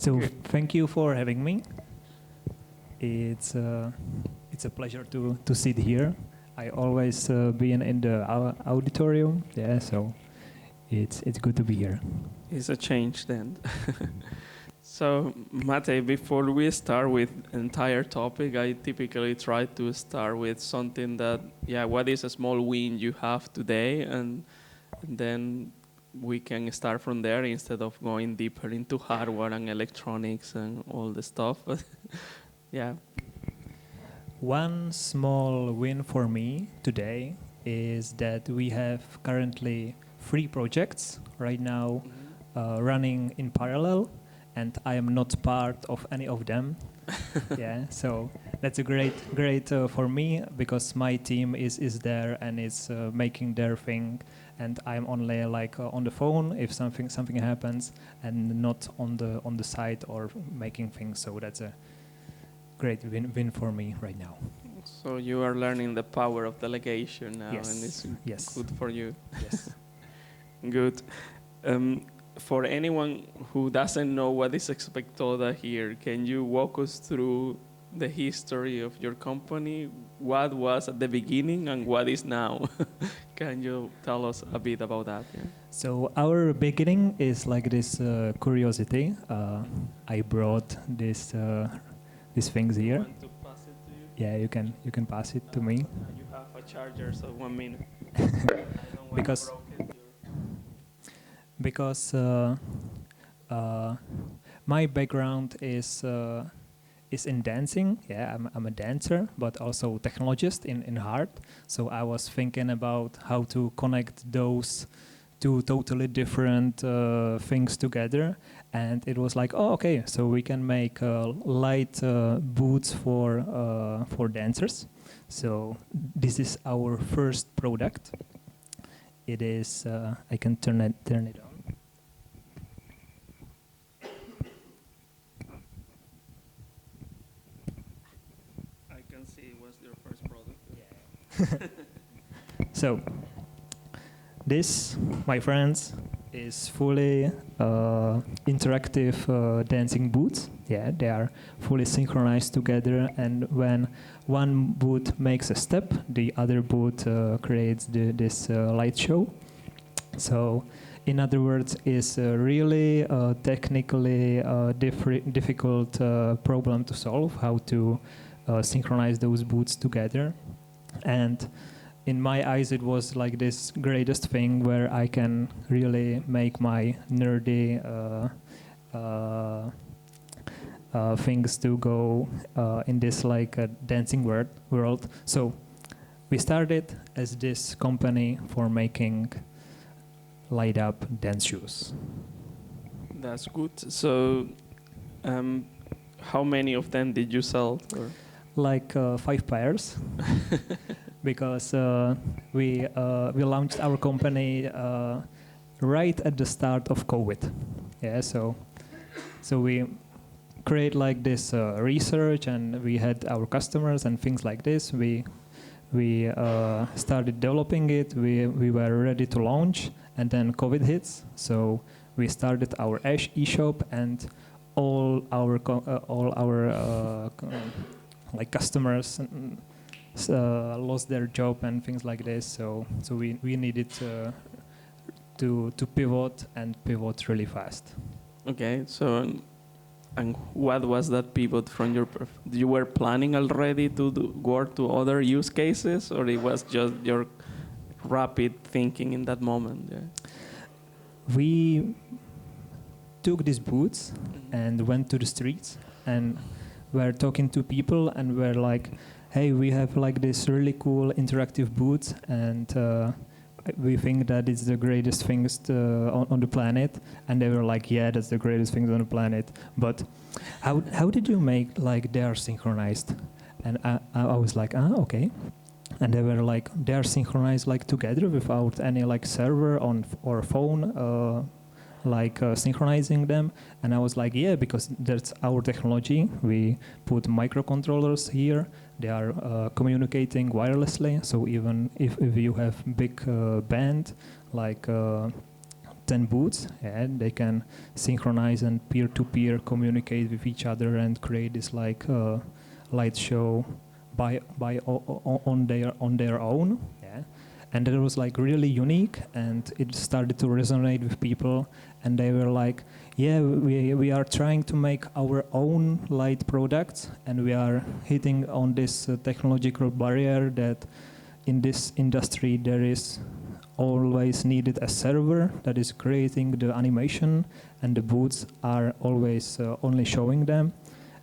So Okay. thank you for having me. It's a pleasure to sit here. I always been in the auditorium, yeah. So it's good to be here. It's a change then. So, Matěj, before we start with entire topic, I typically try to start with something that, what is a small win you have today, and then we can start from there instead of going deeper into hardware and electronics and all the stuff. Yeah. One small win for me today is that we have currently 3 projects right now running in parallel, and I am not part of any of them. Yeah, so that's a great for me because my team is there and is making their thing, and I'm only like on the phone if something happens, and not on the site or making things. So that's a great win for me right now. So you are learning the power of delegation now, Yes. and it's Yes. good for you. Yes. Good. For anyone who doesn't know what is Spectoda here, can you walk us through the history of your company? What was at the beginning and what is now? Can you tell us a bit about that? Yeah. So our beginning is like this curiosity. I brought these things here. Want to pass it to you? Yeah, you can pass it to me. You have a charger, so 1 minute. I don't want Because- to broke it. Because my background is in dancing. Yeah, I'm a dancer, but also technologist in art. So I was thinking about how to connect those 2 totally different things together, and it was like, oh, okay, so we can make light boots for dancers. So this is our first product. It is. I can turn it on. I can see it was your first product. So this, my friends, is fully interactive dancing boots. Yeah, they are fully synchronized together, and when one boot makes a step, the other boot creates this light show. So, in other words, it's a really technically difficult problem to solve, how to synchronize those boots together. And in my eyes, it was like this greatest thing where I can really make my nerdy things to go in this like dancing world. So we started as this company for making light up dance shoes. That's good. So, how many of them did you sell? Or? Like 5 pairs. Because we launched our company right at the start of COVID. Yeah, so we create like this research, and we had our customers and things like this. We started developing it. We were ready to launch, and then COVID hits. So we started our e-shop, and all our like customers lost their job and things like this. So we needed to pivot and pivot really fast. Okay, so and what was that pivot from your? You were planning already to work to other use cases, or it was just your rapid thinking in that moment? Yeah. We took these boots and went to the streets, and we're talking to people, and we're like, hey, we have like this really cool interactive boots, and we think that it's the greatest things on the planet. And they were like, yeah, that's the greatest things on the planet. But how did you make like they are synchronized? And I was like, okay. And they were like, they are synchronized like together without any like server on or phone synchronizing them. And I was like, yeah, because that's our technology. We put microcontrollers here. They are communicating wirelessly. So even if you have big band, like 10 booths. Yeah, they can synchronize and peer-to-peer communicate with each other and create this like light show on their own. Yeah. And it was like really unique, and it started to resonate with people, and they were like, yeah, we are trying to make our own light products, and we are hitting on this technological barrier that in this industry there is always needed a server that is creating the animation, and the booths are always only showing them.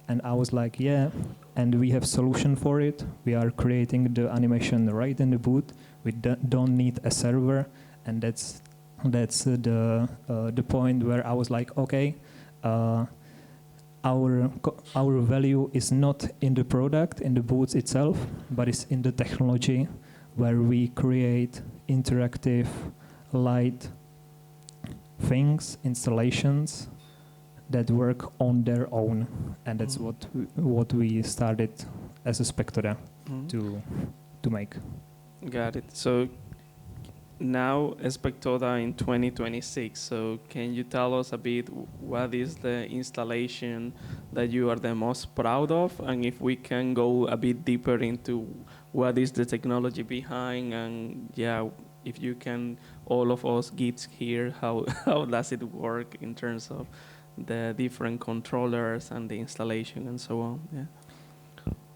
And I was like, yeah, and we have solution for it. We are creating the animation right in the booth. We don't need a server, and that's the point where I was like, okay, our value is not in the product, in the booth itself, but it's in the technology, where we create interactive light things, installations that work on their own, and that's what we started as a Spectoda to make. Got it. So now Spectoda in 2026. So can you tell us a bit what is the installation that you are the most proud of, and if we can go a bit deeper into what is the technology behind, and if you can, all of us geeks here, how does it work in terms of the different controllers and the installation and so on?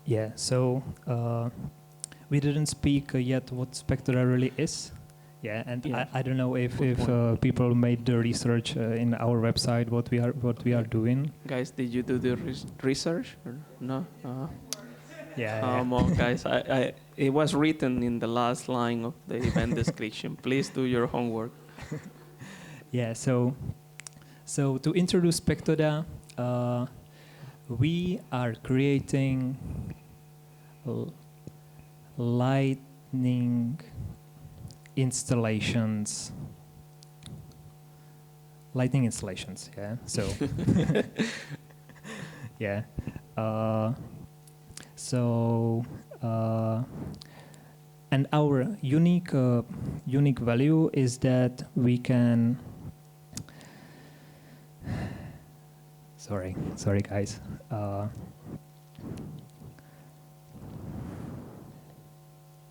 Yeah. So we didn't speak yet what Spectoda really is. Yeah, and I don't know if people made the research in our website what we are doing. Guys, did you do the research or no? Yeah. Come on, guys. It was written in the last line of the event description. Please do your homework. Yeah. So to introduce Spectoda, we are creating lightning installations. Lighting installations, yeah. So, yeah. And our unique value is that we can. Sorry, guys.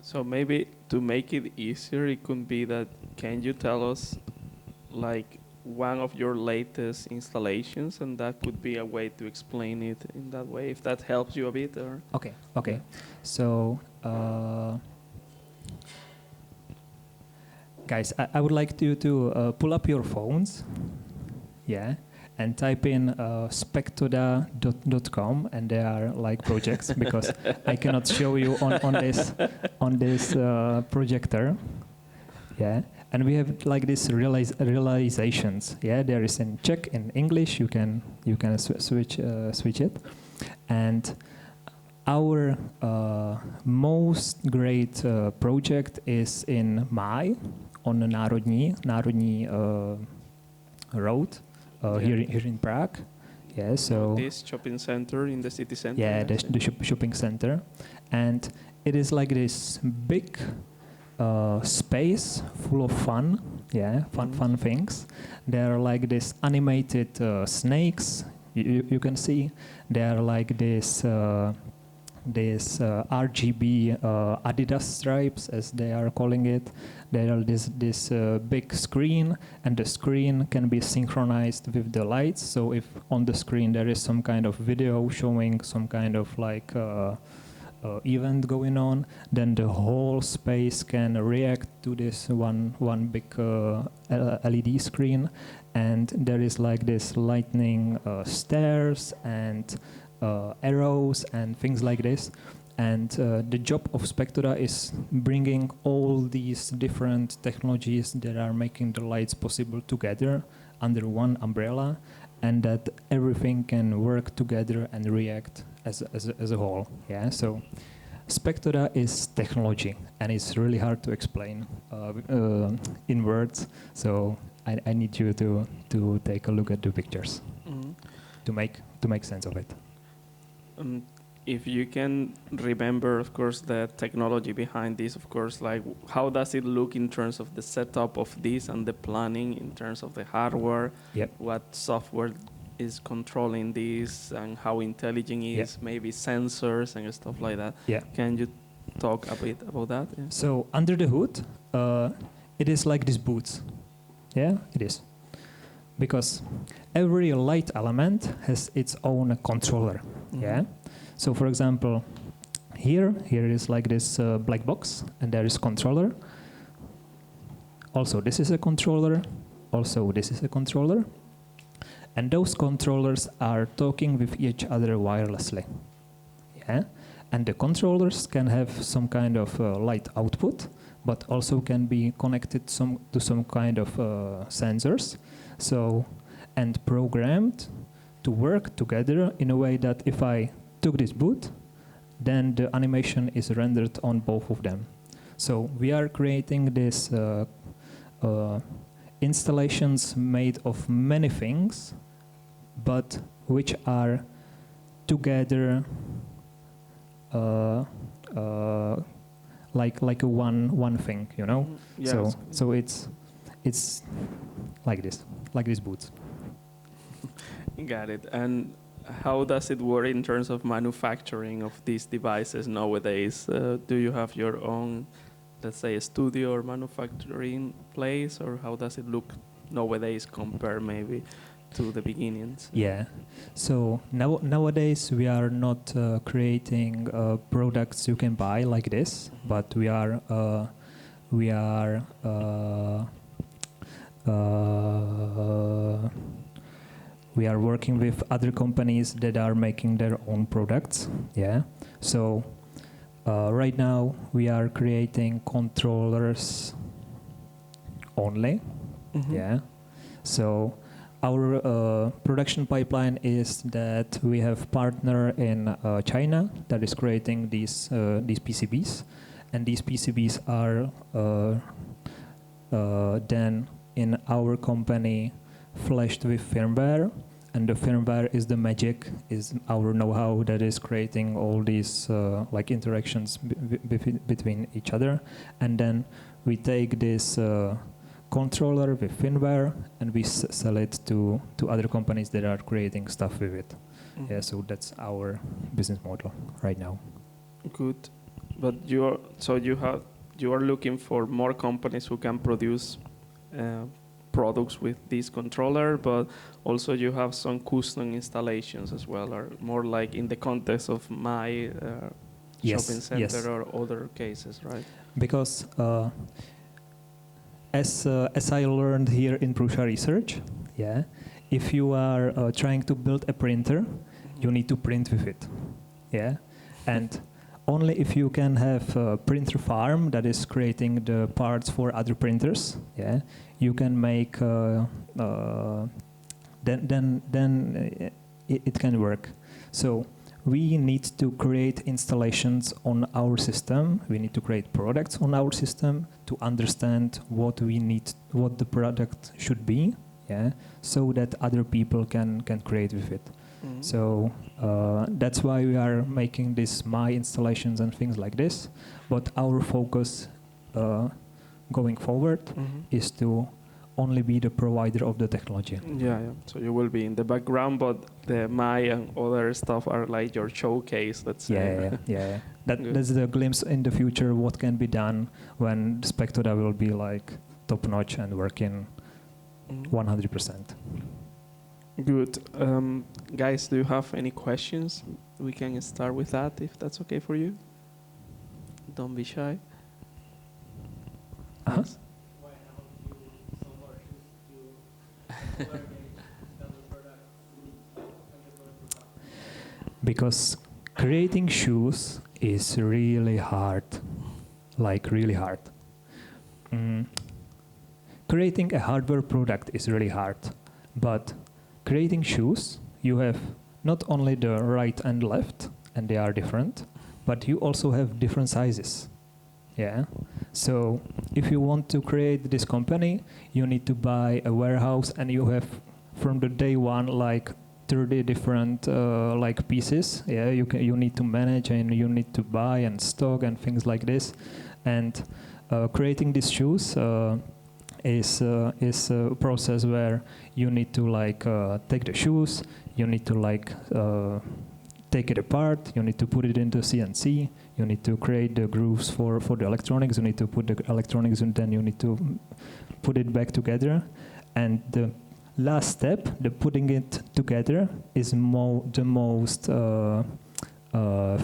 So maybe to make it easier, it could be that, can you tell us like one of your latest installations, and that could be a way to explain it in that way, if that helps you a bit? Or Okay. So guys, I would like you to pull up your phones, yeah, and type in spectoda.com, and there are like projects, because I cannot show you on this projector, yeah. And we have like this realizations, yeah. There is in Czech, in English. You can switch it, and our most great project is in Máj on the Národní road. Here in Prague, yeah. So this shopping center in the city center. Yeah, the shopping center, and it is like this big space full of fun, yeah, fun things. There are like this animated snakes. You can see there are like this RGB Adidas stripes, as they are calling it. There are this big screen, and the screen can be synchronized with the lights. So if on the screen there is some kind of video showing some kind of like event going on, then the whole space can react to this one big LED screen, and there is like this lightning stairs and arrows and things like this. And the job of Spectoda is bringing all these different technologies that are making the lights possible together under one umbrella, and that everything can work together and react as a whole. Yeah. So Spectoda is technology, and it's really hard to explain in words. So I need you to take a look at the pictures to make sense of it. if you can remember, of course, the technology behind this, of course, like how does it look in terms of the setup of this and the planning in terms of the hardware? Yep. What software is controlling this and how intelligent it is, maybe sensors and stuff like that. Yeah. Can you talk a bit about that? Yeah. So under the hood, it is like these boots. Yeah, it is. Because every light element has its own controller. Mm-hmm. Yeah. So for example, here is like this black box, and there is controller. Also, this is a controller. Also, this is a controller. And those controllers are talking with each other wirelessly. Yeah. And the controllers can have some kind of light output, but also can be connected to some kind of sensors. So, and programmed to work together in a way that if I took this boot, then the animation is rendered on both of them. So we are creating this installations made of many things, but which are together like a one thing, you know. Yes. So it's like this, like these boots. Got it. And how does it work in terms of manufacturing of these devices nowadays? Do you have your own, let's say, a studio or manufacturing place, or how does it look nowadays compared maybe to the beginnings? Yeah. So nowadays we are not creating products you can buy like this, but we are working with other companies that are making their own products. Yeah. So right now we are creating controllers only. Mm-hmm. Yeah. So our production pipeline is that we have partner in China that is creating these PCBs, and these PCBs are then in our company flashed with firmware, and the firmware is the magic, is our know-how that is creating all these like interactions between each other, and then we take this controller with firmware and we sell it to other companies that are creating stuff with it. Mm-hmm. Yeah, so that's our business model right now. Good, but you are looking for more companies who can produce products with this controller, but also you have some custom installations as well, or more like in the context of my shopping center or other cases, right? Because as I learned here in Prussia Research, yeah, if you are trying to build a printer, you need to print with it, yeah, and only if you can have a printer farm that is creating the parts for other printers, yeah, you can make then it can work. So we need to create installations on our system. We need to create products on our system to understand what we need, what the product should be, yeah, so that other people can create with it. Mm-hmm. So that's why we are making these my installations and things like this. But our focus going forward is to only be the provider of the technology. Yeah. So you will be in the background, but the my and other stuff are like your showcase, let's say. Yeah. That's the glimpse in the future what can be done when Spectoda will be like top notch and working 100%. Good. Guys, do you have any questions? We can start with that if that's okay for you. Don't be shy. Uh-huh. Yes. Because creating shoes is really hard, like really hard. Creating a hardware product is really hard, but creating shoes, you have not only the right and left, and they are different, but you also have different sizes. Yeah. So if you want to create this company, you need to buy a warehouse, and you have from the day one like 30 different like pieces. Yeah, you need to manage and you need to buy and stock and things like this. And creating these shoes is a process where you need to like take the shoes, you need to like take it apart, you need to put it into CNC, you need to create the grooves for the electronics, you need to put the electronics, and then you need to put it back together. And the last step, the putting it together, is the most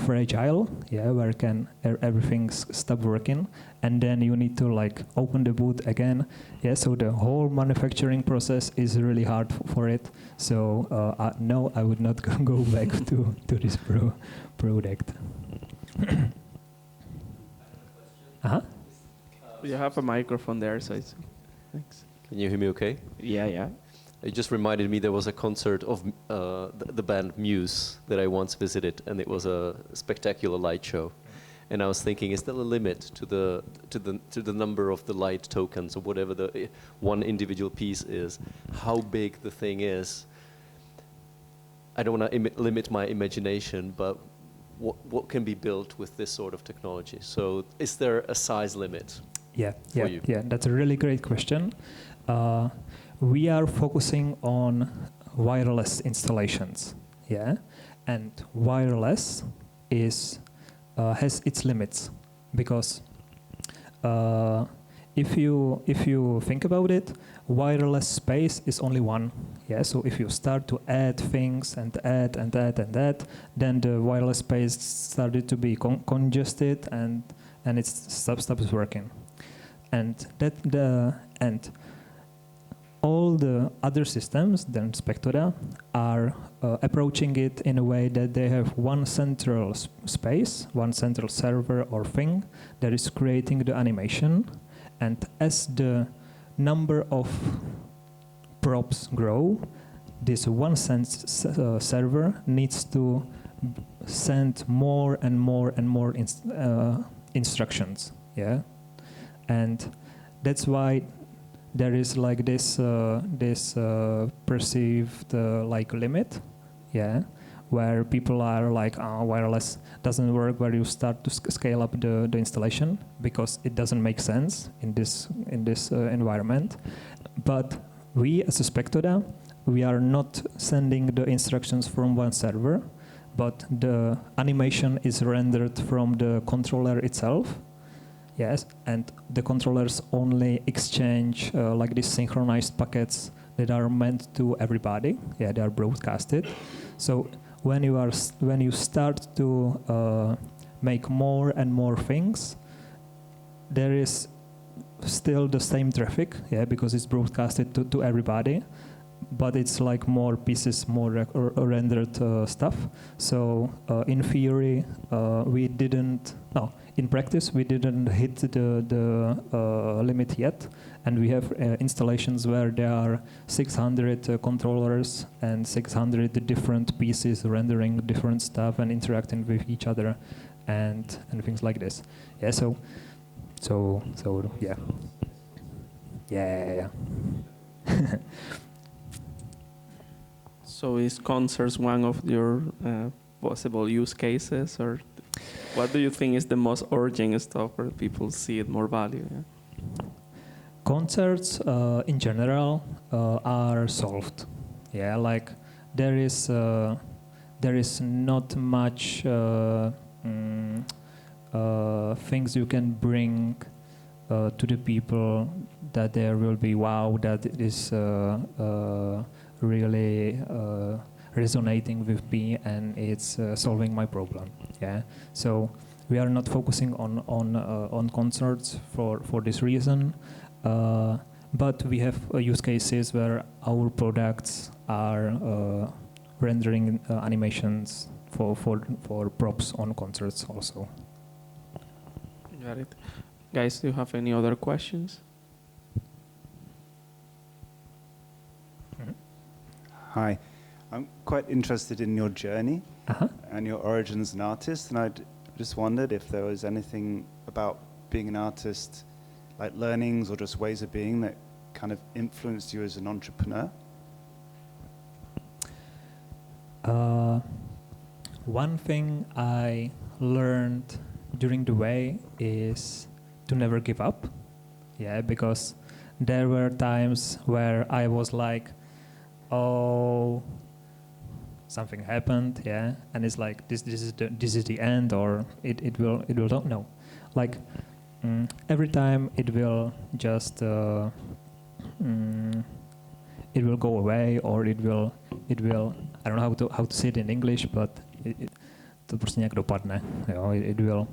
fragile, yeah, where can everything stop working, and then you need to like open the boot again, yeah. So the whole manufacturing process is really hard for it. So no, I would not go back to this product. You have a microphone there, so it's thanks. Can you hear me okay? Yeah. It just reminded me there was a concert of the band Muse that I once visited, and it was a spectacular light show. And I was thinking, is there a limit to the number of the light tokens or whatever the one individual piece is? How big the thing is? I don't want to limit my imagination, but what can be built with this sort of technology? So, is there a size limit? Yeah. That's a really great question. We are focusing on wireless installations, yeah, and wireless has its limits, because if you think about it, wireless space is only one, yeah. So if you start to add things and add, then the wireless space started to be congested and it stops working, and all the other systems than Spectoda are approaching it in a way that they have one central space, one central server or thing that is creating the animation. And as the number of props grow, this one server needs to send more and more instructions, yeah? And that's why there is like this perceived like limit, yeah, where people are like, wireless doesn't work, where you start to scale up the installation because it doesn't make sense in this environment. But we as a Spectoda, we are not sending the instructions from one server, but the animation is rendered from the controller itself. Yes, and the controllers only exchange like these synchronized packets that are meant to everybody. Yeah, they are broadcasted. So when you start to make more and more things, there is still the same traffic, yeah, because it's broadcasted to everybody, but it's like more pieces, more rendered stuff. So in theory, in practice, we didn't hit the limit yet, and we have installations where there are 600 controllers and 600 different pieces rendering different stuff and interacting with each other, and things like this. Yeah. So yeah. Yeah. So is concerts one of your possible use cases, or what do you think is the most urgent stuff where people see it more value? Yeah? Concerts in general are solved. Yeah, like there is not much things you can bring to the people that there will be wow, that it is really resonating with me and it's solving my problem. Yeah, so we are not focusing on concerts for this reason, but we have use cases where our products are rendering animations for props on concerts also. Got it. Guys, do you have any other questions? Hi, I'm quite interested in your journey and your origins as an artist, and I just wondered if there was anything about being an artist, like learnings or just ways of being, that kind of influenced you as an entrepreneur. One thing I learned during the way is to never give up. Yeah, because there were times where I was like, oh, something happened, yeah, and it's like this is the end, or it will don't know. Like every time it will just it will go away, or it will I don't know how to say it in English, but to prostě nějak dopadne. Jo, it will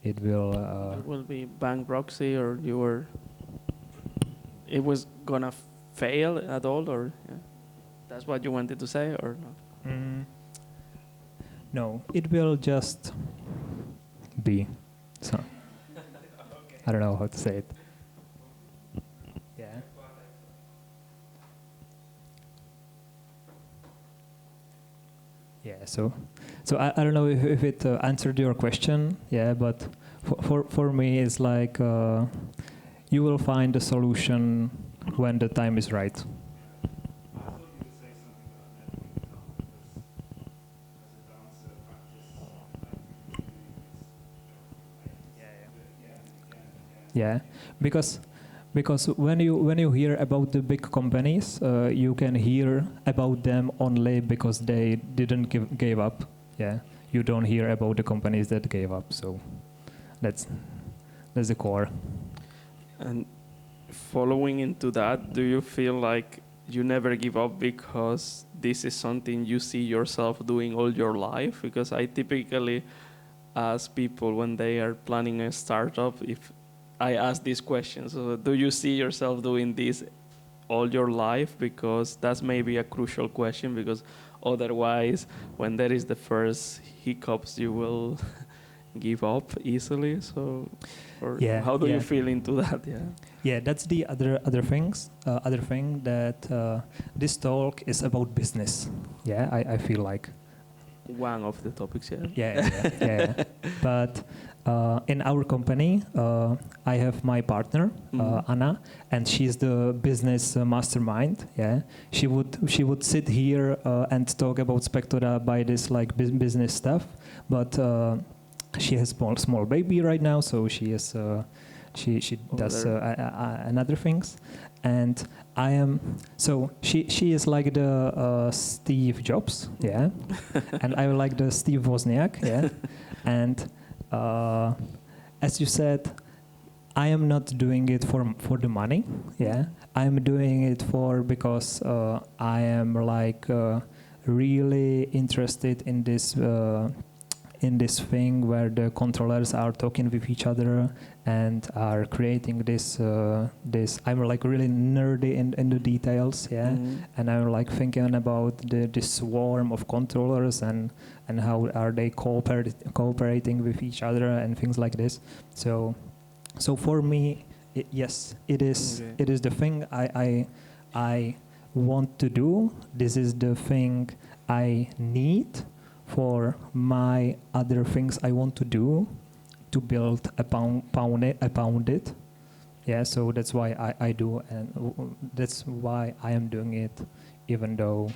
It will be bankruptcy, or it was gonna fail at all, or that's what you wanted to say, or not? No, it will just be. So I don't know how to say it. Yeah. Yeah. So I don't know if it answered your question. Yeah, but for me, it's like you will find a solution when the time is right. Yeah, because when you hear about the big companies, you can hear about them only because they didn't give up. Yeah, you don't hear about the companies that gave up. So that's the core. And following into that, do you feel like you never give up because this is something you see yourself doing all your life? Because I typically ask people when they are planning a startup, if I ask these questions, so do you see yourself doing this all your life? Because that's maybe a crucial question, because otherwise, when there is the first hiccups, you will give up easily. So, or how do you feel into that? Yeah, that's the other things. Other thing that this talk is about business. Yeah, I feel like one of the topics. Yeah. But in our company, I have my partner Anna, and she's the business mastermind. Yeah, she would sit here and talk about Spectoda by this like business stuff, but she has small baby right now, so she is she does another things, and I am so she is like the Steve Jobs, yeah, and I like the Steve Wozniak, yeah, and as you said, I am not doing it for the money, yeah, I am doing it because I am like really interested in this thing where the controllers are talking with each other and are creating this I'm like really nerdy in the details, yeah, and I'm like thinking about this swarm of controllers and how are they cooperating with each other and things like this. So for me, yes, it is the thing I want to do. This is the thing I need for my other things I want to do to build upon it. Yeah, so that's why I do, and that's why I am doing it, even though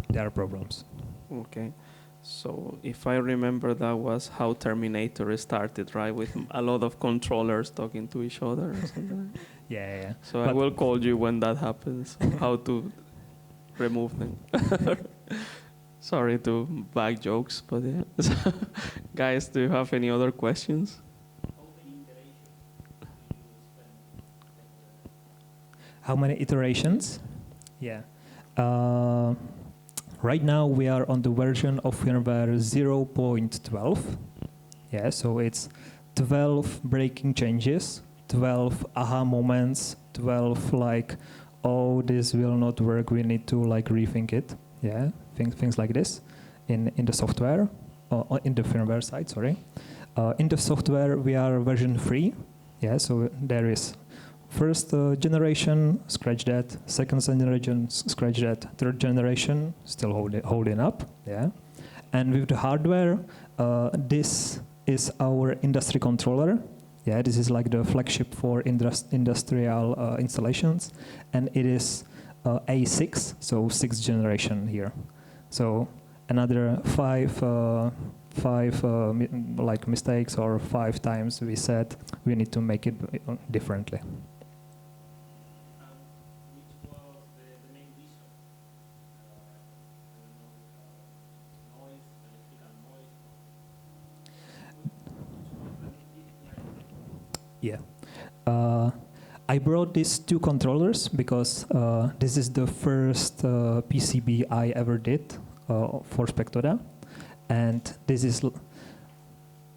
there are problems. Okay. So if I remember, that was how Terminator started, right? With a lot of controllers talking to each other or something. Yeah. So I will call you when that happens, how to remove them. Sorry to bag jokes, but yeah. Guys, do you have any other questions? How many iterations? Yeah. Right now we are on the version of firmware 0.12. Yeah, so it's 12 breaking changes, 12 aha moments, 12 like, oh, this will not work, we need to like rethink it. Yeah, things like this in the software, in the firmware side, sorry. In the software we are version 3. Yeah, so there is first generation, scratch that. Second generation, scratch that. Third generation, still holding up. Yeah, and with the hardware, this is our industry controller. Yeah, this is like the flagship for industrial installations, and it is A6, so 6th generation here. So another five like mistakes, or 5 times we said we need to make it differently. Which was the main reason? Noise, electrical noise. Yeah. I brought these 2 controllers because this is the first PCB I ever did for Spectoda, and this is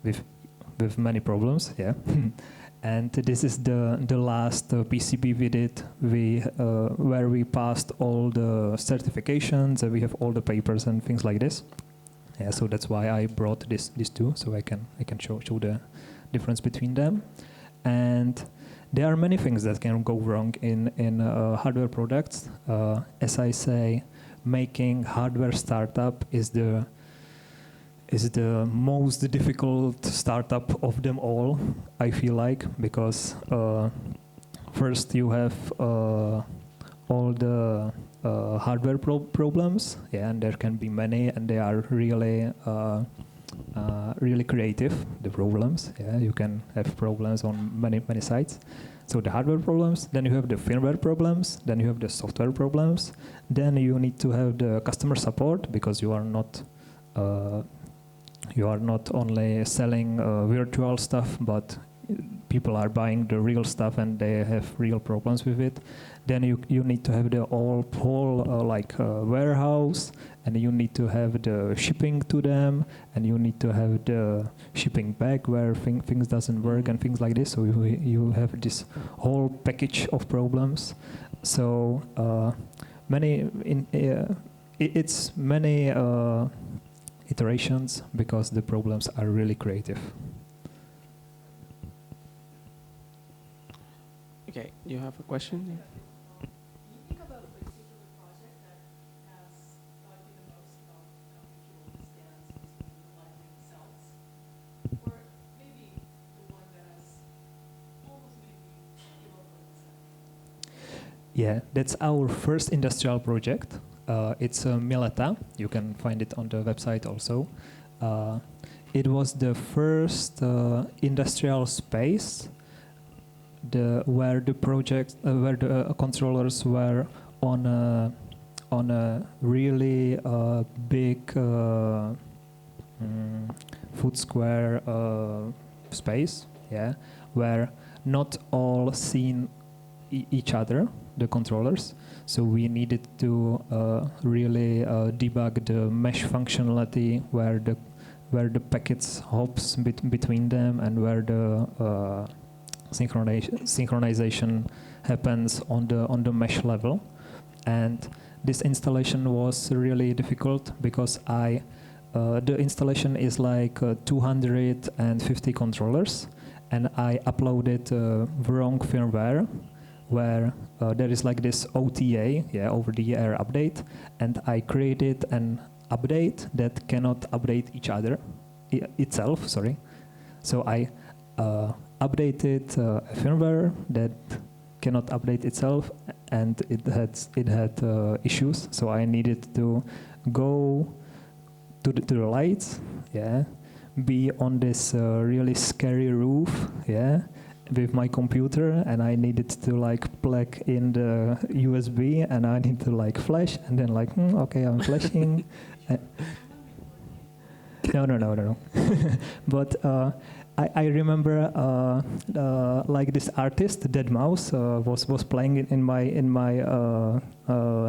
with many problems, yeah. And this is the last PCB we did, where we passed all the certifications, and we have all the papers and things like this. Yeah, so that's why I brought these 2, so I can show the difference between them. And there are many things that can go wrong in hardware products. As I say, making hardware startup is the most difficult startup of them all, I feel like, because first you have all the hardware problems, yeah, and there can be many, and they are really really creative, the problems. Yeah, you can have problems on many sides. So the hardware problems, then you have the firmware problems, then you have the software problems, then you need to have the customer support, because you are not only selling virtual stuff, but people are buying the real stuff and they have real problems with it. Then you need to have the whole warehouse, and you need to have the shipping to them, and you need to have the shipping back where things doesn't work and things like this. So you have this whole package of problems. So it's many iterations, because the problems are really creative. Okay, you have a question? Can you think about a particular project that has taught you the most about mutual understanding between the lightning cells? Or maybe the one that has almost made me give up on this? Yeah, that's our first industrial project. It's Mileta. You can find it on the website also. It was the first industrial space where the controllers were on a really big foot square space, yeah, where not all seen each other, the controllers. So we needed to really debug the mesh functionality, where the packets hops between them, and where the synchronization happens on the mesh level. And this installation was really difficult, because the installation is like 250 controllers, and I uploaded the wrong firmware, where there is like this OTA, yeah, over the air update, and I created an update that cannot update itself. Sorry. So I updated a firmware that cannot update itself, and it had issues. So I needed to go to the lights, yeah, be on this really scary roof, yeah, with my computer, and I needed to like plug in the USB, and I need to like flash, and then like, okay, I'm flashing. No. But I remember like this artist, Dead Mouse, was playing in my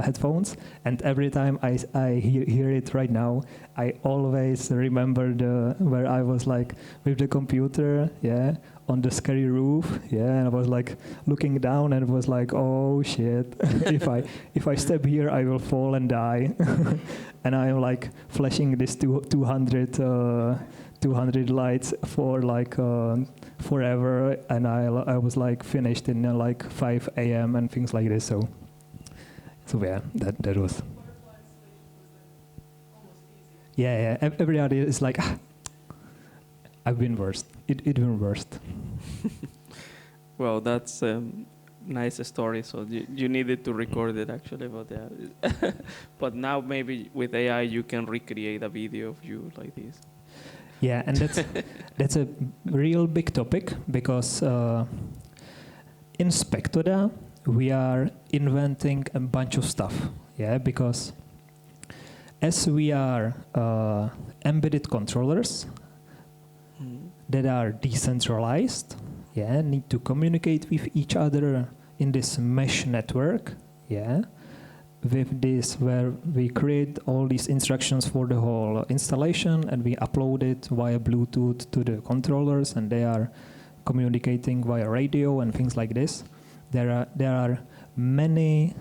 headphones, and every time I hear it right now, I always remember where I was like with the computer, yeah, on the scary roof, yeah, and I was like looking down, and it was like, oh shit, if I step here, I will fall and die. And I am like flashing this 200 lights for like forever, and I was like finished in like 5 a.m. and things like this. So yeah, that was. Yeah. Everybody is like, I've been worse. It been worst. Well, that's nice story. So you needed to record it actually, but yeah. But now maybe with AI you can recreate a video of you like this. Yeah, and that's a real big topic because in Spectoda we are inventing a bunch of stuff. Yeah, because as we are embedded controllers that are decentralized, yeah, need to communicate with each other in this mesh network, yeah, with this where we create all these instructions for the whole installation and we upload it via Bluetooth to the controllers and they are communicating via radio and things like this. There are many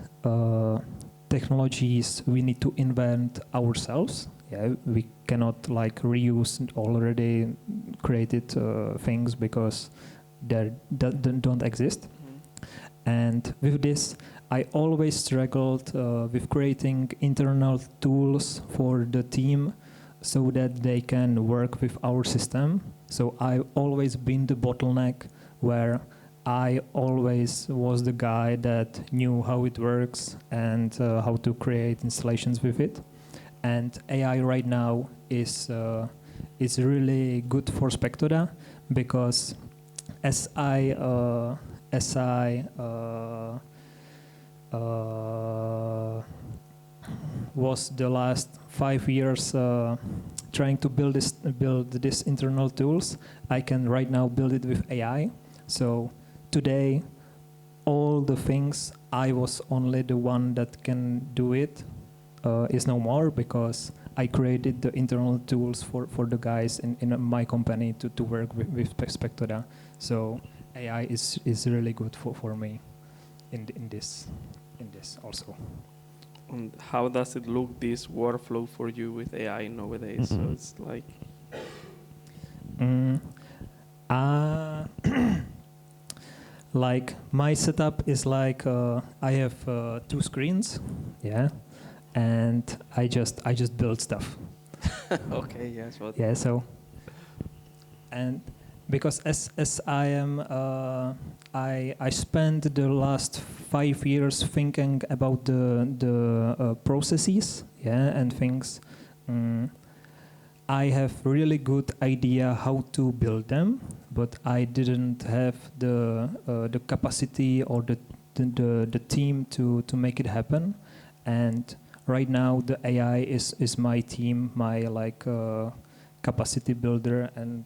technologies we need to invent ourselves. Yeah, we cannot like reuse already created things because they don't exist. And with this, I always struggled with creating internal tools for the team so that they can work with our system. So I've always been the bottleneck where I always was the guy that knew how it works and how to create installations with it. And AI right now is really good for Spectoda because as I was the last 5 years trying to build this internal tools, I can right now build it with AI. So today, all the things I was only the one that can do it is no more because I created the internal tools for the guys in my company to work with Spectoda. So AI is really good for me in this also. And how does it look, this workflow for you with AI nowadays? So it's like... like my setup is like I have 2 screens, yeah, and I just build stuff. Okay, yes. Yeah, so and because as I am I spent the last 5 years thinking about the processes, yeah, and things. I have really good idea how to build them, but I didn't have the capacity or the team to make it happen. And right now the AI is my team, my like capacity builder, and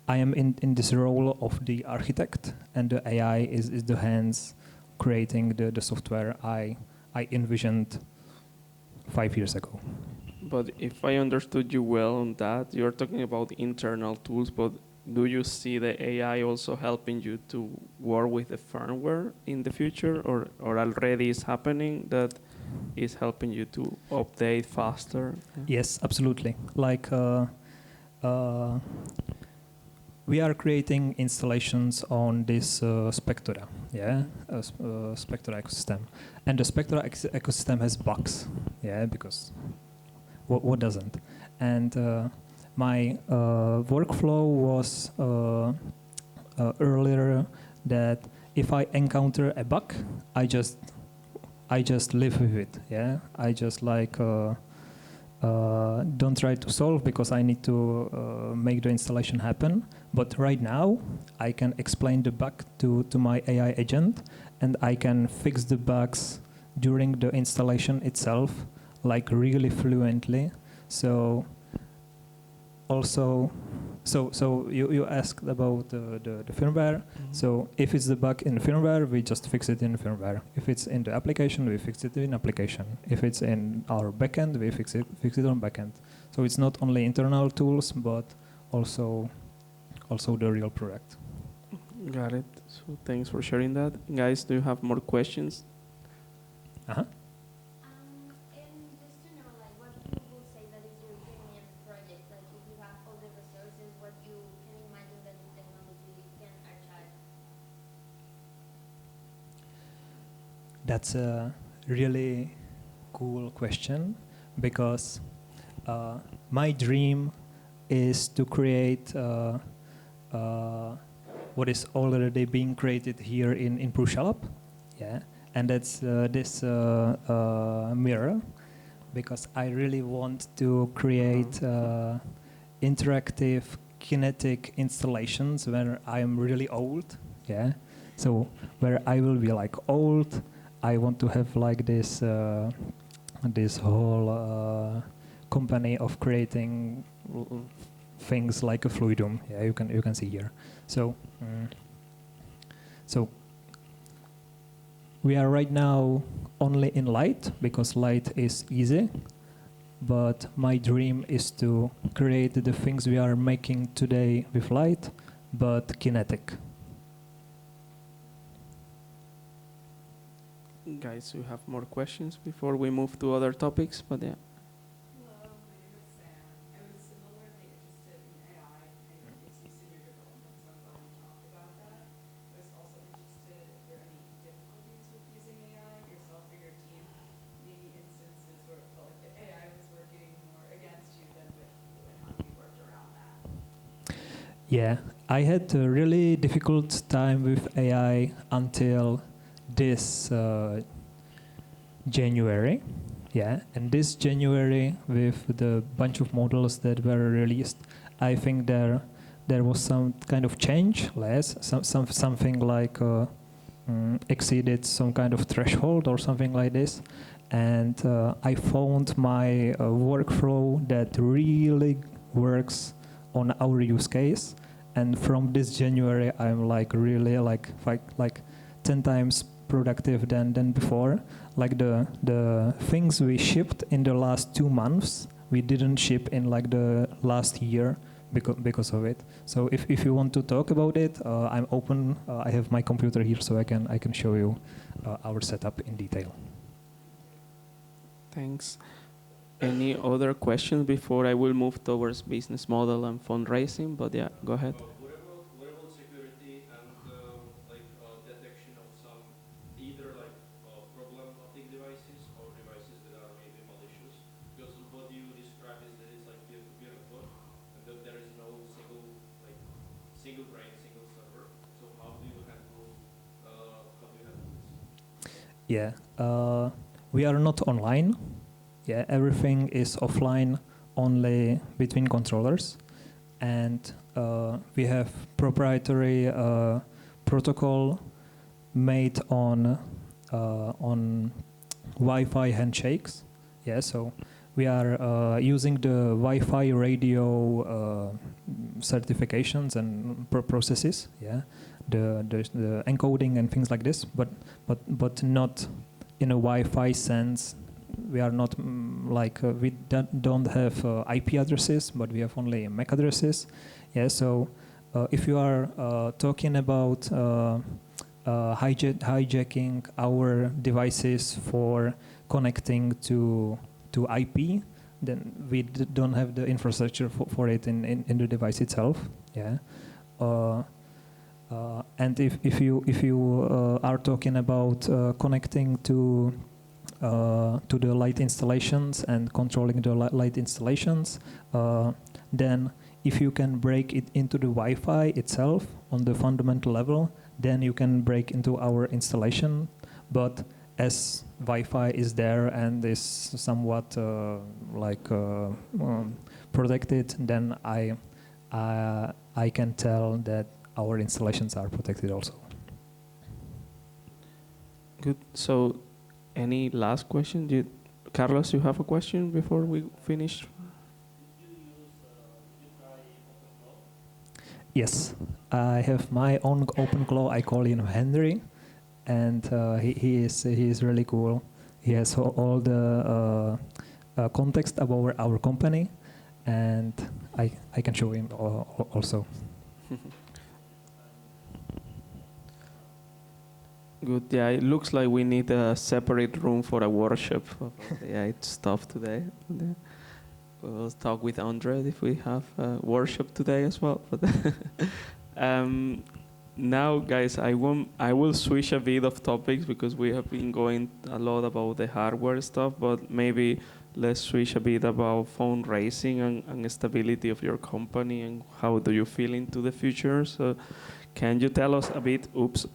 I am in this role of the architect, and the AI is the hands creating the software I envisioned 5 years ago. But if I understood you well on that, you're talking about internal tools, but do you see the AI also helping you to work with the firmware in the future, or already is happening that is helping you to update faster? Yes, absolutely. Like we are creating installations on this Spectoda, yeah, Spectoda ecosystem, and the Spectoda ecosystem has bugs, yeah, because what doesn't? And my workflow was earlier that if I encounter a bug, I just live with it, yeah. I just like don't try to solve because I need to make the installation happen. But right now, I can explain the bug to my AI agent, and I can fix the bugs during the installation itself, like really fluently. So also, so you asked about the firmware. So if it's the bug in the firmware, we just fix it in the firmware. If it's in the application, we fix it in application. If it's in our backend, we fix it on backend. So it's not only internal tools, but also the real product. Got it. So thanks for sharing that. Guys, do you have more questions? Uh-huh. And just to know, like, what you would say that is your dream project? Like, if you have all the resources, what you can imagine that the technology can achieve? That's a really cool question because my dream is to create what is already being created here in Bruxelles. Yeah, and that's this mirror, because I really want to create interactive kinetic installations where I'm really old. Yeah, so where I will be like old, I want to have like this this whole company of creating things like a fluidum. Yeah, you can see here. So so we are right now only in light because light is easy. But my dream is to create the things we are making today with light, but kinetic. Guys, you have more questions before we move to other topics? But yeah. Hello, my name is Sam. I was similarly interested in AI. I know it's used in your development, so I'm glad you talked about that. I was also interested if there are any difficulties with using AI yourself or your team, maybe instances where it felt like the AI was working more against you than with you, and how you worked around that. Yeah, I had a really difficult time with AI until this January. Yeah, and this January, with the bunch of models that were released, I think there was some kind of change, something like exceeded some kind of threshold or something like this, and I found my workflow that really works on our use case. And from this January, I'm like really like 10 times productive than before. Like the things we shipped in the last 2 months, we didn't ship in like the last year because of it. So if you want to talk about it, I'm open. I have my computer here, so I can show you our setup in detail. Thanks. Any other questions before I will move towards business model and fundraising? But yeah, go ahead. Wearable security and detection of some either problematic devices or devices that are maybe malicious. Because what you described is that it's like peer-to-peer network, and that there is no single brain, single server. So how do you handle this? Yeah, we are not online. Yeah, everything is offline, only between controllers, and we have proprietary protocol made on Wi-Fi handshakes. Yeah, so we are using the Wi-Fi radio certifications and processes. Yeah, the encoding and things like this, but not in a Wi-Fi sense. We are not we don't have IP addresses, but we have only MAC addresses. Yeah, so if you are talking about hijacking our devices for connecting to IP, then we don't have the infrastructure for it in the device itself. Yeah. And if you are talking about connecting to the light installations and controlling the light installations, then if you can break it into the Wi-Fi itself on the fundamental level, then you can break into our installation. But as Wi-Fi is there and is somewhat protected, then I can tell that our installations are protected also. Good. So, any last question? Carlos, you have a question before we finish? Yes, I have my own OpenClaw. I call him Henry, and he is really cool. He has all the context about our company, and I can show him also. Good. Yeah, it looks like we need a separate room for a workshop of AI stuff today. We'll talk with Andre if we have a workshop today as well. But now, guys, I will switch a bit of topics because we have been going a lot about the hardware stuff, but maybe let's switch a bit about fundraising and stability of your company and how do you feel into the future. So Can you tell us a bit,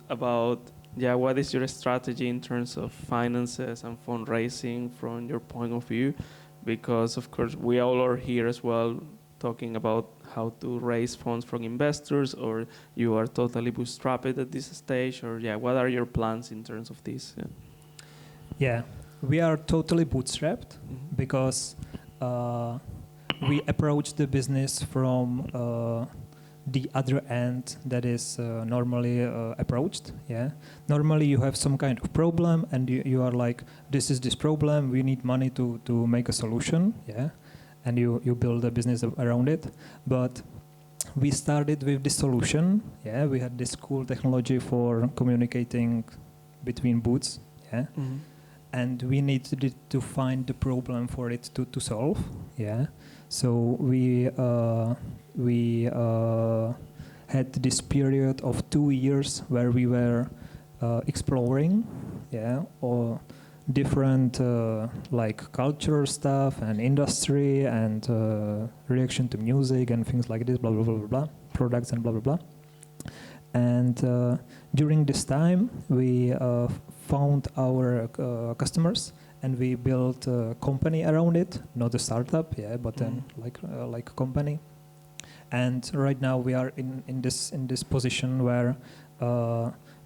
about what is your strategy in terms of finances and fundraising from your point of view? Because of course we all are here as well talking about how to raise funds from investors, or you are totally bootstrapped at this stage, or what are your plans in terms of this? Yeah, we are totally bootstrapped because we approach the business from the other end that is normally approached. Yeah, normally you have some kind of problem and you are like, this is this problem, we need money to make a solution. Yeah, and you build a business around it. But we started with this solution. Yeah, we had this cool technology for communicating between booths. Yeah. And we needed to find the problem for it to solve. Yeah, so we had this period of 2 years where we were exploring, or different like culture stuff and industry and reaction to music and things like this, blah blah blah blah blah, products and blah blah blah. And during this time, we found our customers, and we built a company around it, not a startup, but then like a company. And right now we are in this position where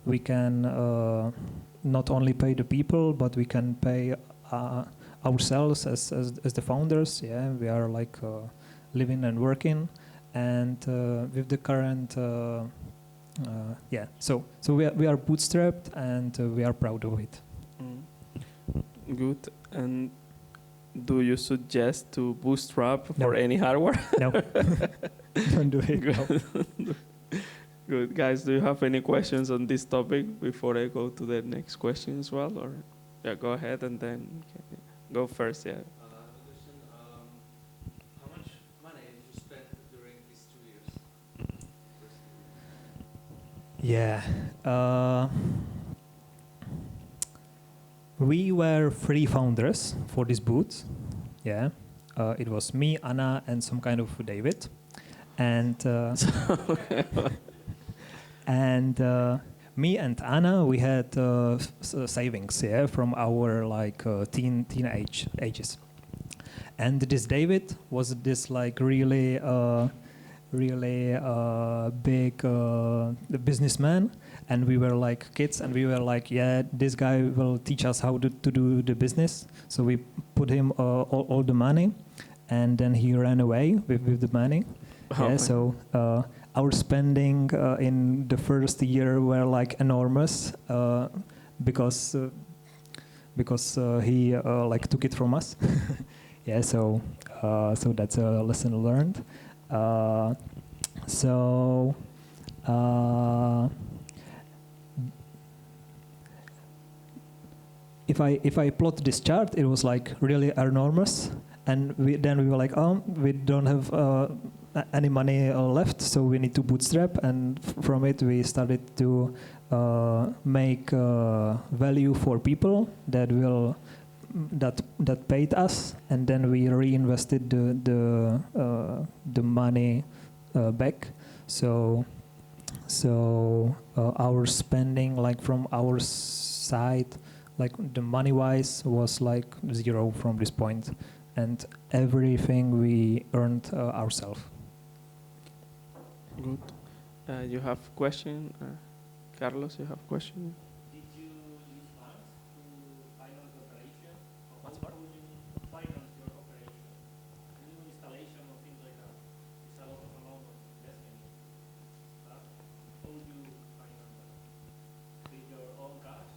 we can not only pay the people, but we can pay ourselves as the founders. Yeah, we are like living and working, and with the current. So we are bootstrapped, and we are proud of it. Good. And do you suggest to bootstrap for any hardware? No. Don't do it. Good. Good. Guys, do you have any questions on this topic before I go to the next question as well? Or go ahead and then go first. Yeah. Question, how much money did you spend during these 2 years? Yeah. We were 3 founders for this booth. Yeah. It was me, Anna, and some kind of David. And me and Anna, we had savings, from our like teenage ages. And this David was this like really big businessman, and we were like kids, and we were like, this guy will teach us how to do the business. So we put him all the money, and then he ran away with the money. So our spending in the first year were like enormous because he like took it from us. So that's a lesson learned. If I plot this chart, it was like really enormous, and we were like, we don't have any money left, so we need to bootstrap, and from it we started to make value for people that paid us, and then we reinvested the money back. So our spending, like from our side, like the money wise, was like 0 from this point, and everything we earned ourselves. Good. You have question, Carlos? You have question? Did you use funds to finance the operation? Or how would you finance your operation? New installation or things like that. It's a lot of amount of investment. How would you finance that? With your own cash?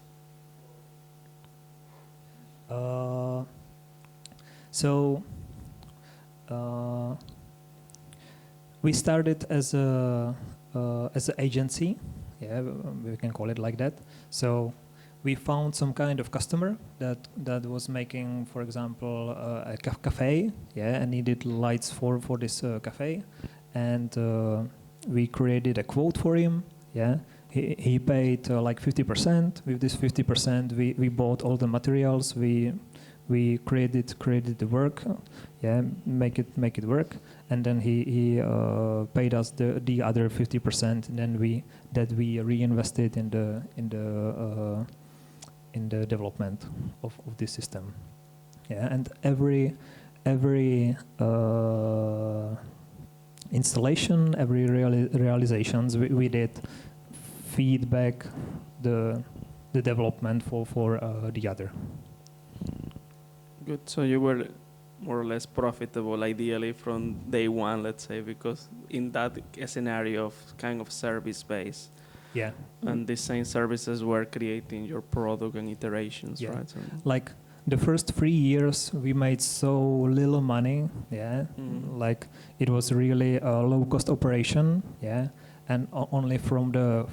We started as an agency, we can call it like that. So we found some kind of customer that was making, for example, a cafe, and needed lights for this cafe, and we created a quote for him. He paid like 50%. With this 50%, we bought all the materials. We we created the work, make it work, and then he paid us the other 50%, and then we reinvested in the development of this system. Yeah, and every installation, every realizations we did feedback the development for the other. Good. So you were more or less profitable, ideally, from day one, let's say, because in that scenario of kind of service base, yeah, and the same services were creating your product and iterations, right? So like the first 3 years, we made so little money. Yeah, like it was really a low-cost operation. Yeah. And only from the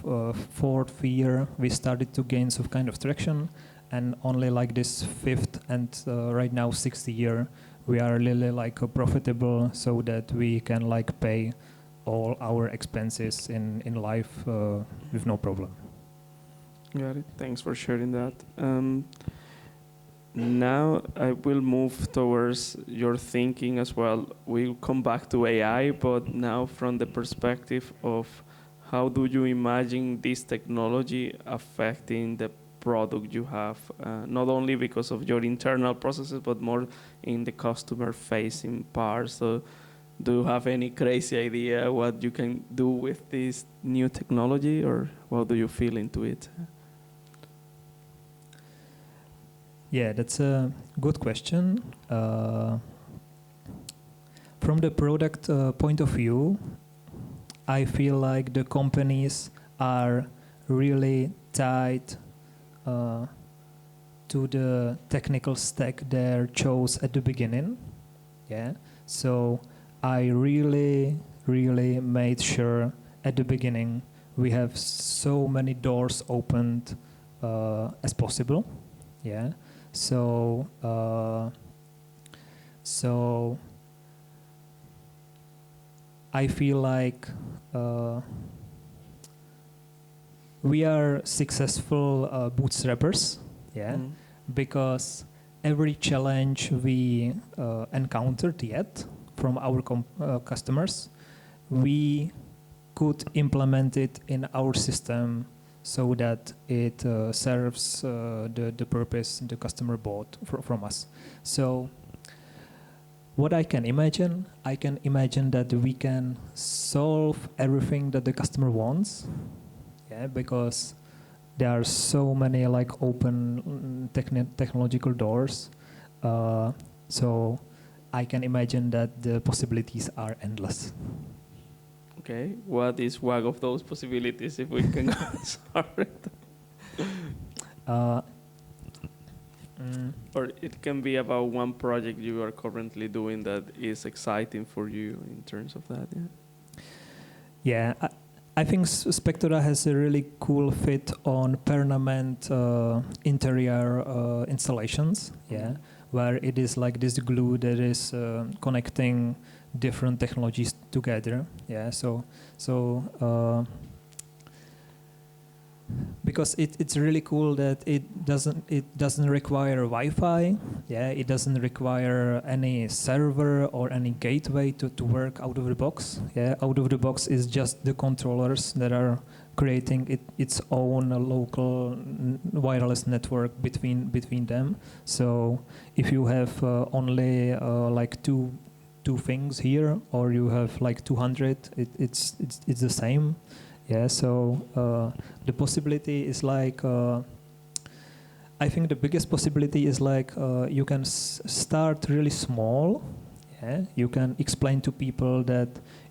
fourth year, we started to gain some kind of traction. And only like this fifth and right now 6th year, we are really like profitable, so that we can like pay all our expenses in life with no problem. got it. Thanks for sharing that. Now I will move towards your thinking as well. We'll come back to AI, but now from the perspective of how do you imagine this technology affecting the product you have, not only because of your internal processes, but more in the customer-facing part. So do you have any crazy idea what you can do with this new technology, or what do you feel into it? Yeah, that's a good question. From the product point of view, I feel like the companies are really tied to the technical stack they chose at the beginning. Yeah, so I really made sure at the beginning we have so many doors opened as possible. Yeah, so I feel like we are successful bootstrappers, because every challenge we encountered yet from our customers, we could implement it in our system so that it serves the purpose the customer bought from us. So what I can imagine that we can solve everything that the customer wants. Yeah, because there are so many like open technological doors. So I can imagine that the possibilities are endless. Okay, what is one of those possibilities, if we can sorry. Or it can be about one project you are currently doing that is exciting for you in terms of that. Yeah, I think Spectoda has a really cool fit on permanent interior installations. Yeah, where it is like this glue that is connecting different technologies together. Yeah, so because it's really cool that it doesn't require Wi-Fi. Yeah, it doesn't require any server or any gateway to work out of the box. Yeah, out of the box is just the controllers that are creating its own local wireless network between them. So if you have only like two things here, or you have like 200, it's the same. Yeah, so the possibility is like, I think the biggest possibility is like you can start really small. Yeah, you can explain to people that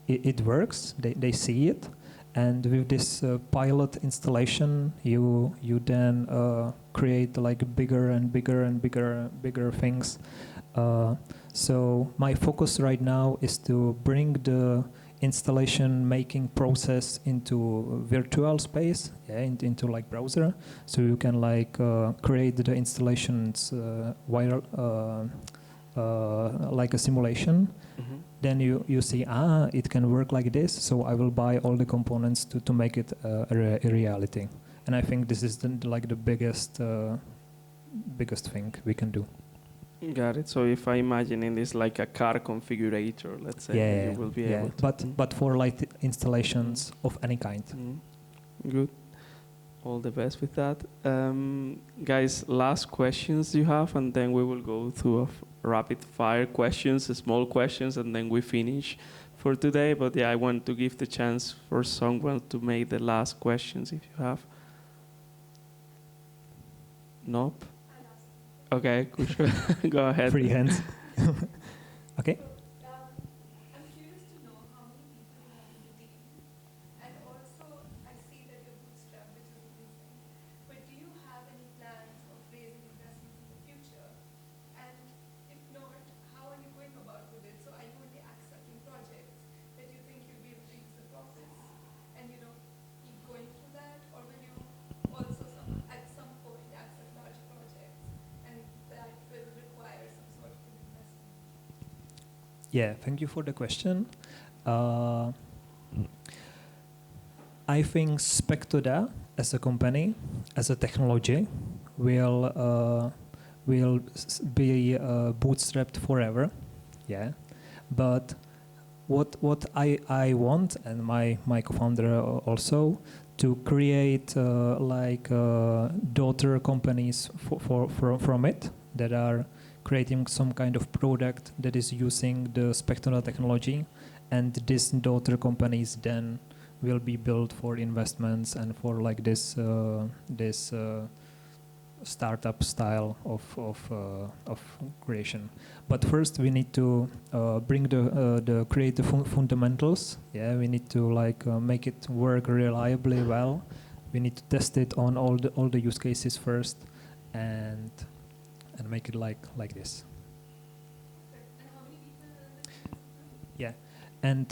it works, they see it, and with this pilot installation, you then create like bigger and bigger things. So my focus right now is to bring the installation making process into virtual space, into like browser, so you can like create the installations while like a simulation. Then you see it can work like this, so I will buy all the components to make it a reality. And I think this is like the biggest thing we can do. Got it. So if I imagine it is like a car configurator, let's say, Yeah, you will be yeah. able to. But for like installations of any kind. Good. All the best with that. Guys, last questions you have, and then we will go through rapid fire questions, small questions, and then we finish for today. But yeah, I want to give the chance for someone to make the last questions if you have. Nope. Okay, Kushal, go ahead. Free hands. Okay. I'm curious to know how many people you have in the team, and also I see that you're bootstrapped, which is amazing. But do you have any plans of raising investments in the future? And if not, how are you going about with it? So are you only accepting projects that you think you'll be able to use the profits, and keep going through that, or will you also at some point accept large projects, and that will require some sort of an investment? Yeah, thank you for the question. I think Spectoda as a company, as a technology, will be bootstrapped forever. Yeah, but what I want, and my co-founder also, to create daughter companies from it that are creating some kind of product that is using the Spectoda technology, and these daughter companies then will be built for investments and for like this startup style of creation. But first we need to create the fundamentals. Yeah, we need to make it work reliably well. We need to test it on all the use cases first, and make it like this. And how many people are in the team? Yeah, and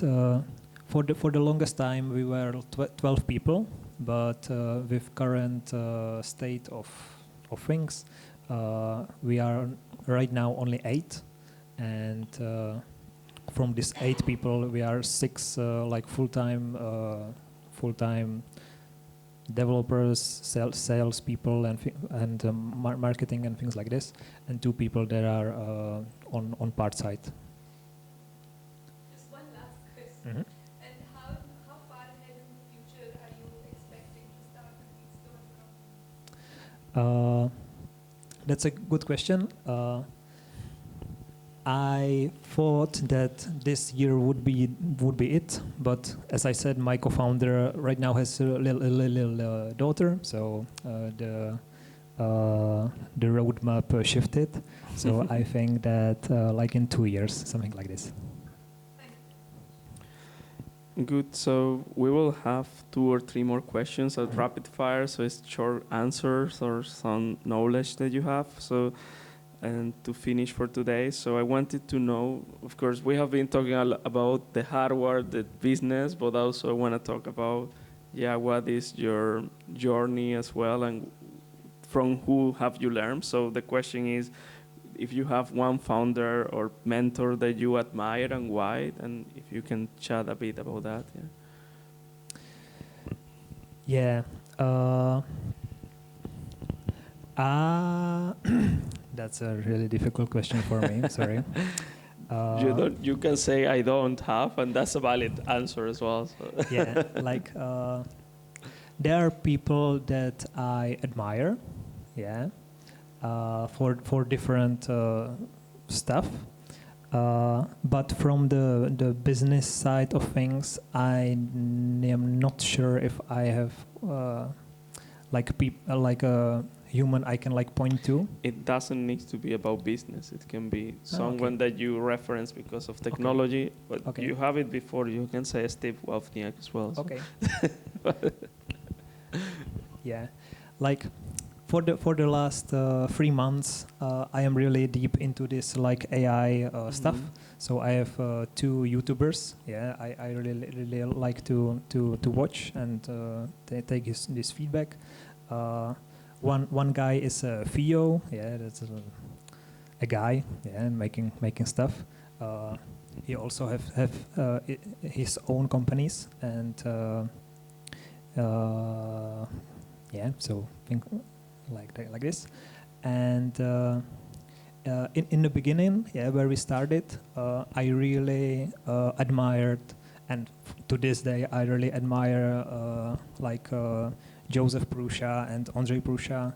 for the longest time we were 12 people, but with current state of things, we are right now only 8, and from these 8 people we are 6 full-time developers, sales people, and marketing and things like this, and 2 people that are on part side. Just one last question. Mm-hmm. And how far ahead in the future are you expecting to start with these two companies? That's a good question. I thought that this year would be it, but as I said, my co-founder right now has a little daughter, so the roadmap shifted. So I think that in 2 years, something like this. Good. So we will have 2 or 3 more questions at rapid fire. So it's short answers or some knowledge that you have. So, and to finish for today. So I wanted to know, of course, we have been talking about the hardware, the business, but also I want to talk about, what is your journey as well, and from who have you learned? So the question is, if you have one founder or mentor that you admire and why, and if you can chat a bit about that. Yeah. That's a really difficult question for me. Sorry. You can say I don't have, and that's a valid answer as well. So. Yeah, there are people that I admire. Yeah. For different stuff, but from the business side of things, I am not sure if I have a human I can point to. It doesn't need to be about business. It can be someone that you reference because of technology, but you have it before. You can say Steve Wozniak as well. So. Okay. Yeah, For the last 3 months, I am really deep into this AI stuff. So I have 2 YouTubers. Yeah, I really like to watch and take this feedback. One guy is Theo. Yeah, that's a guy. Yeah, making stuff. He also have his own companies, and so think like this, and in the beginning, where we started, I really admired, and to this day, I really admire Joseph Prusha and Andrzej Prusha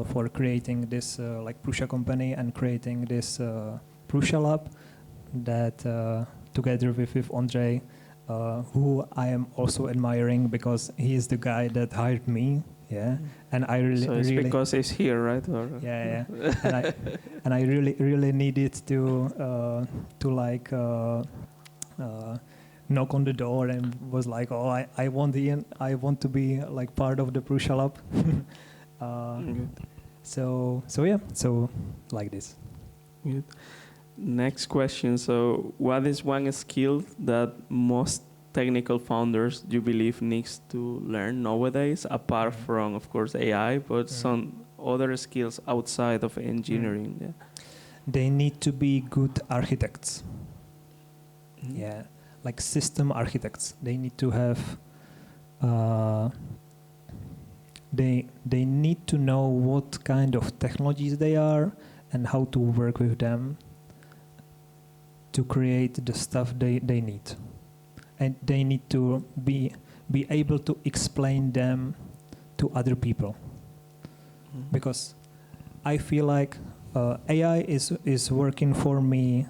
for creating this Prusha company and creating this Prusha Lab that together with Andrzej, who I am also admiring because he is the guy that hired me. Yeah, and I really, So it's really because he's here, right? Or and I really needed to knock on the door and was like, oh, I want to be like part of the Prusha Lab. Good. So like this. Good. Next question. So, what is one skill that most technical founders you believe needs to learn nowadays, apart from, of course, AI, but some other skills outside of engineering? Yeah. They need to be good architects. Yeah, like system architects. They need to have. They need to know what kind of technologies they are and how to work with them to create the stuff they need. And they need to be able to explain them to other people. Because I feel like AI is working for me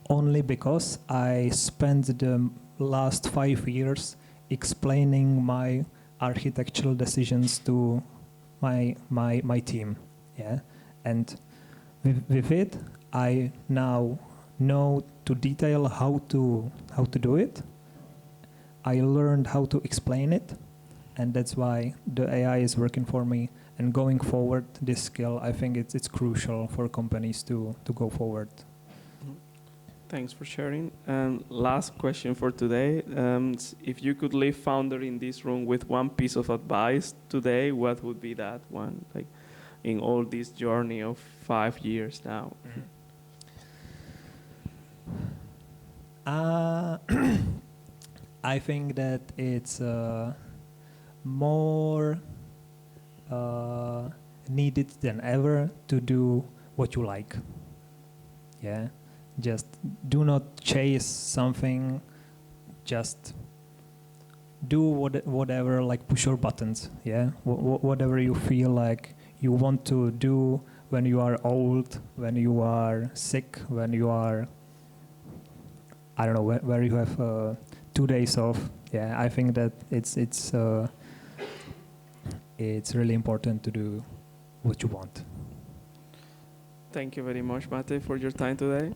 only because I spent the last 5 years explaining my architectural decisions to my team. Yeah, and with it, I now know to detail how to do it. I learned how to explain it, and that's why the AI is working for me. And going forward, this skill, I think it's crucial for companies to go forward. Thanks for sharing. And last question for today. If you could leave founder in this room with one piece of advice today, what would be that one? Like in all this journey of 5 years now. I think that it's more needed than ever to do what you like. Yeah, just do not chase something. Just do whatever, like push your buttons. Yeah, whatever you feel like you want to do when you are old, when you are sick, when you are, I don't know, where you have 2 days off. Yeah, I think that it's really important to do what you want. Thank you very much, Matěj, for your time today.